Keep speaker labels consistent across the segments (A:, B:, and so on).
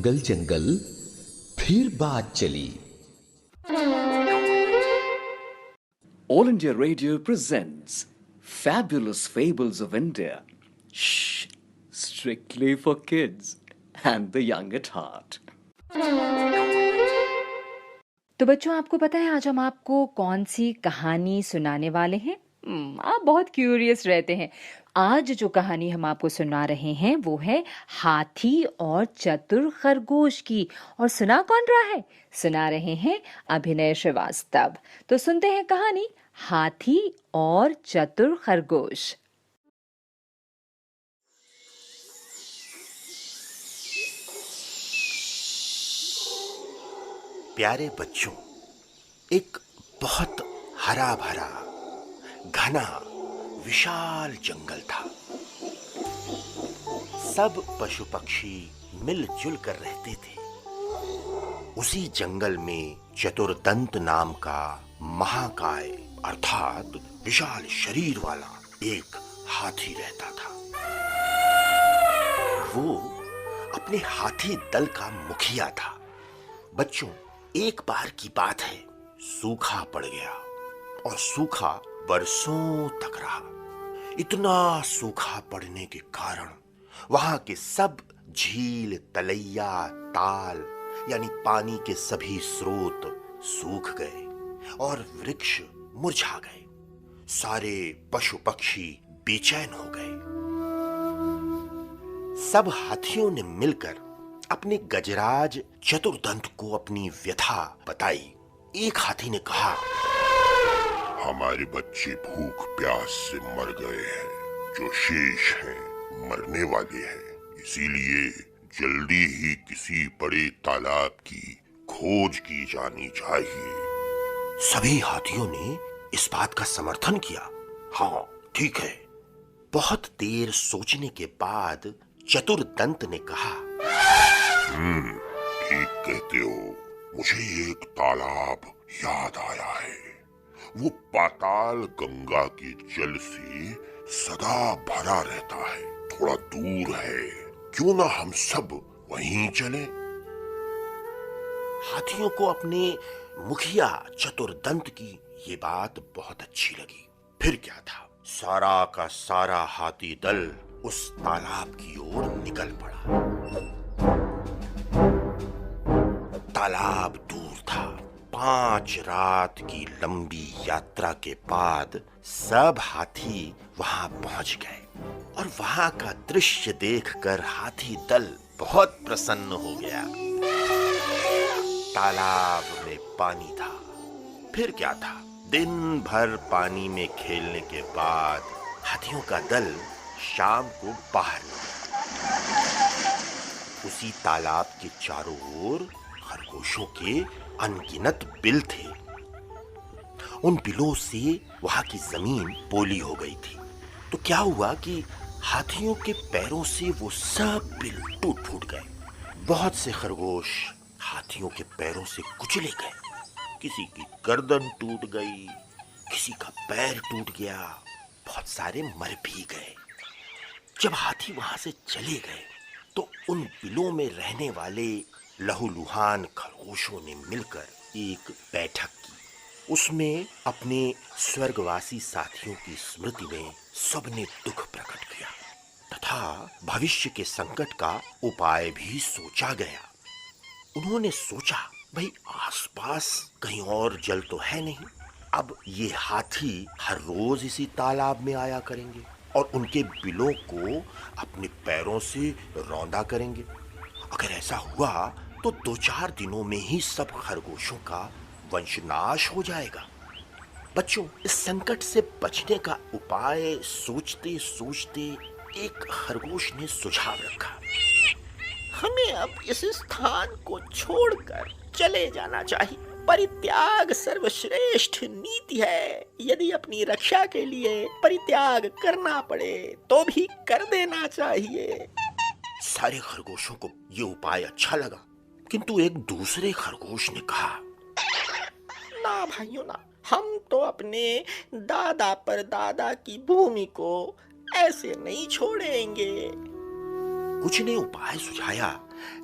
A: जंगल जंगल फिर बात चली।
B: All India Radio presents Fabulous Fables of India. Shh, strictly for kids and the young at heart.
C: तो बच्चों, आपको पता है आज हम आपको कौन सी कहानी सुनाने वाले हैं? आप बहुत क्यूरियस रहते हैं। आज जो कहानी हम आपको सुना रहे हैं वो है हाथी और चतुर खरगोश की। और सुना कौन रहा है? सुना रहे हैं अभिनय श्रीवास्तव। तो सुनते हैं कहानी हाथी और चतुर खरगोश।
D: प्यारे बच्चों, एक बहुत हरा भरा घना विशाल जंगल था। सब पशु पक्षी मिलजुल कर रहते थे। उसी जंगल में चतुर्दंत नाम का महाकाय अर्थात विशाल शरीर वाला एक हाथी रहता था। वो अपने हाथी दल का मुखिया था। बच्चों, एक बार की बात है, सूखा पड़ गया और सूखा बरसों तक रहा। इतना सूखा पड़ने के कारण वहां के सब झील, तलैया, ताल यानी पानी के सभी स्रोत सूख गए और वृक्ष मुरझा गए। सारे पशु पक्षी बेचैन हो गए। सब हाथियों ने मिलकर अपने गजराज चतुर्दंत को अपनी व्यथा बताई। एक हाथी ने कहा,
E: हमारे बच्चे भूख प्यास से मर गए हैं। जो शेष हैं मरने वाले हैं, इसीलिए जल्दी ही किसी बड़े तालाब की खोज की जानी चाहिए।
D: सभी हाथियों ने इस बात का समर्थन किया। हाँ, ठीक है। बहुत देर सोचने के बाद चतुर्दंत ने कहा,
E: ठीक कहते हो। मुझे एक तालाब याद आया है। वो पाताल गंगा के जल से सदा भरा रहता है। थोड़ा दूर है, क्यों ना हम सब वहीं चले।
D: हाथियों को अपने मुखिया चतुर्दंत की ये बात बहुत अच्छी लगी। फिर क्या था, सारा का सारा हाथी दल उस तालाब की ओर निकल पड़ा। तालाब दूर था। 5 रात की लंबी यात्रा के बाद सब हाथी वहां पहुंच गए और वहां का दृश्य देखकर हाथी दल बहुत प्रसन्न हो गया। तालाब में पानी था। फिर क्या था, दिन भर पानी में खेलने के बाद हाथियों का दल शाम को बाहर निकला। उसी तालाब के चारों ओर खरगोशों के अनगिनत बिल थे। उन बिलों से वहां की जमीन पोली हो गई थी। तो क्या हुआ कि हाथियों के पैरों से वो सब बिल टूट फूट गए। बहुत से खरगोश हाथियों के पैरों से कुचले गए। किसी की गर्दन टूट गई, किसी का पैर टूट गया, बहुत सारे मर भी गए। जब हाथी वहां से चले गए तो उन बिलों में रहने वाले लहूलुहान खरगोशों ने मिलकर एक बैठक की। उसमें अपने स्वर्गवासी साथियों की स्मृति में सबने दुख प्रकट किया तथा भविष्य के संकट का उपाय भी सोचा गया। उन्होंने सोचा, भाई आसपास कहीं और जल तो है नहीं। अब ये हाथी हर रोज इसी तालाब में आया करेंगे और उनके बिलों को अपने पैरों से रौंदा करेंगे। अगर ऐसा हुआ तो 2-4 दिनों में ही सब खरगोशों का वंशनाश हो जाएगा। बच्चों, इस संकट से बचने का उपाय सोचते सोचते एक खरगोश ने सुझाव रखा,
F: हमें अब इस स्थान को छोड़कर चले जाना चाहिए। परित्याग सर्वश्रेष्ठ नीति है। यदि अपनी रक्षा के लिए परित्याग करना पड़े तो भी कर देना चाहिए।
D: सारे खरगोशों को ये उपाय अच्छा लगा, किंतु एक दूसरे खरगोश ने कहा,
F: ना भाइयों ना, हम तो अपने दादा पर दादा की भूमि को ऐसे नहीं छोड़ेंगे।
D: कुछ ने उपाय सुझाया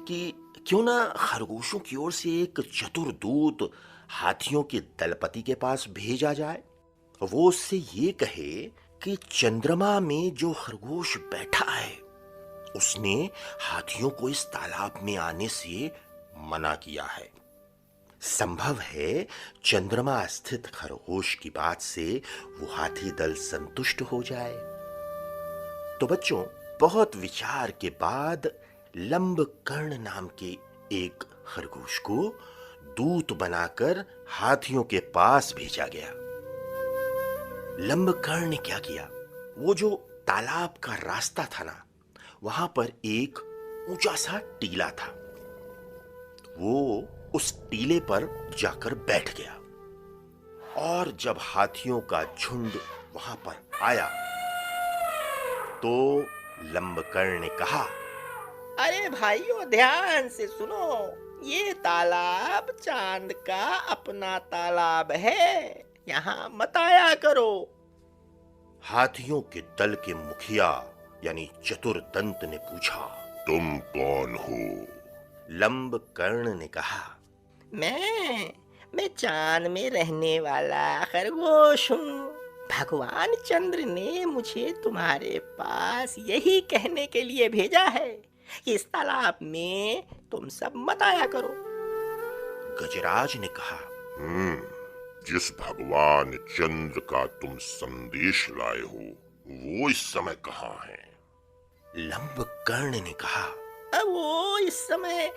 D: कि क्यों ना खरगोशों की ओर से एक चतुर दूत हाथियों के दलपति के पास भेजा जाए। वो उससे ये कहे कि चंद्रमा में जो खरगोश बैठा है उसने हाथियों को इस तालाब में आने से मना किया है। संभव है चंद्रमा स्थित खरगोश की बात से वो हाथी दल संतुष्ट हो जाए। तो बच्चों, बहुत विचार के बाद लंबकर्ण नाम के एक खरगोश को दूत बनाकर हाथियों के पास भेजा गया। लंबकर्ण ने क्या किया, वो जो तालाब का रास्ता था ना, वहां पर एक ऊंचा सा टीला था। वो उस टीले पर जाकर बैठ गया और जब हाथियों का झुंड वहां पर आया तो लंबकर्ण ने कहा,
F: अरे भाइयों, ध्यान से सुनो, ये तालाब चांद का अपना तालाब है, यहाँ मत आया करो।
D: हाथियों के दल के मुखिया यानी चतुरदंत ने पूछा,
E: तुम कौन हो?
D: लंबकर्ण ने कहा,
F: मैं चांद में रहने वाला खरगोश हूँ। भगवान चंद्र ने मुझे तुम्हारे पास यही कहने के लिए भेजा है कि इस तालाब में तुम सब मत आया करो।
D: गजराज ने कहा,
E: जिस भगवान चंद्र का तुम संदेश लाए हो वो इस समय कहाँ है?
D: लंबकर्ण ने कहा,
F: अब वो इस समय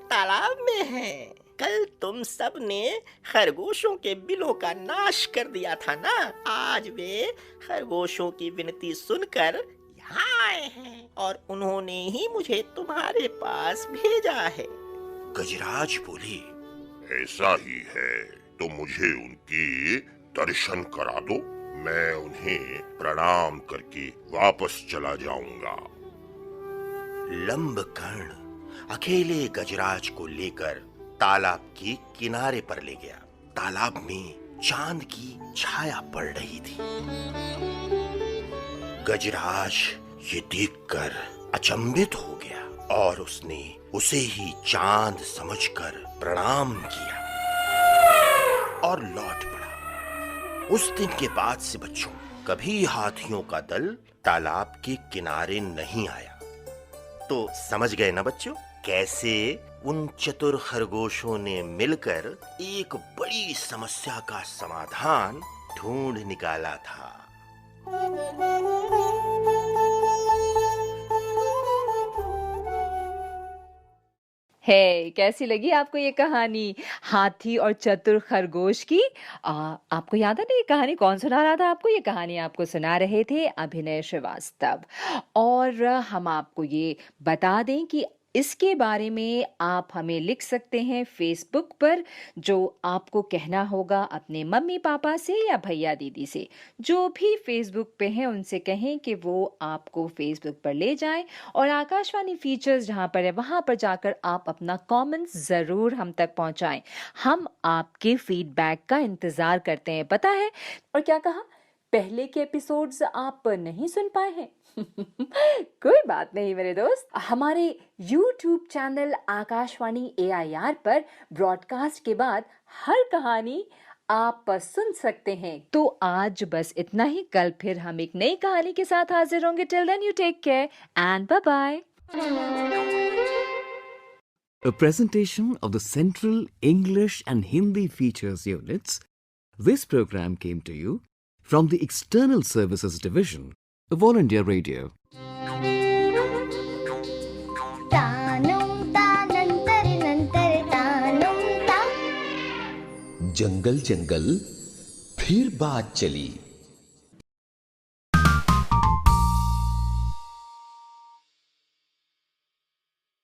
F: तालाब में है। कल तुम सब ने खरगोशों के बिलों का नाश कर दिया था ना, आज वे खरगोशों की विनती सुनकर यहाँ आए हैं और उन्होंने ही मुझे तुम्हारे पास भेजा है।
D: गजराज बोली,
E: ऐसा ही है तो मुझे उनके दर्शन करा दो, मैं उन्हें प्रणाम करके वापस चला जाऊंगा।
D: लंबकर्ण अकेले गजराज को लेकर तालाब के किनारे पर ले गया। तालाब में चांद की छाया पड़ रही थी। गजराज ये देखकर अचंभित हो गया और उसने उसे ही चांद समझकर प्रणाम किया और लौट पड़ा। उस दिन के बाद से बच्चों, कभी हाथियों का दल तालाब के किनारे नहीं आया। तो समझ गए ना बच्चों, कैसे उन चतुर खरगोशों ने मिलकर एक बड़ी समस्या का समाधान ढूंढ निकाला था।
C: कैसी लगी आपको ये कहानी हाथी और चतुर खरगोश की? आपको याद है ना ये कहानी कौन सुना रहा था आपको? ये कहानी आपको सुना रहे थे अभिनय श्रीवास्तव। और हम आपको ये बता दें कि इसके बारे में आप हमें लिख सकते हैं फेसबुक पर, जो आपको कहना होगा अपने मम्मी पापा से या भैया दीदी से, जो भी फेसबुक पे हैं उनसे कहें कि वो आपको फेसबुक पर ले जाएं और आकाशवाणी फीचर्स जहां पर है वहां पर जाकर आप अपना कमेंट्स ज़रूर हम तक पहुंचाएं। हम आपके फीडबैक का इंतज़ार करते हैं, पता है। और क्या कहा, पहले के एपिसोड्स आप नहीं सुन पाए हैं? कोई बात नहीं मेरे दोस्त, हमारे YouTube चैनल आकाशवाणी AIR पर ब्रॉडकास्ट के बाद हर कहानी आप सुन सकते हैं। तो आज बस इतना ही, कल फिर हम एक नई कहानी के साथ हाजिर होंगे। Till then you take care and bye bye.
B: A presentation of the Central English and Hindi Features Units. This program came to you from the External Services Division of All India Radio.
A: जंगल जंगल फिर बात चली।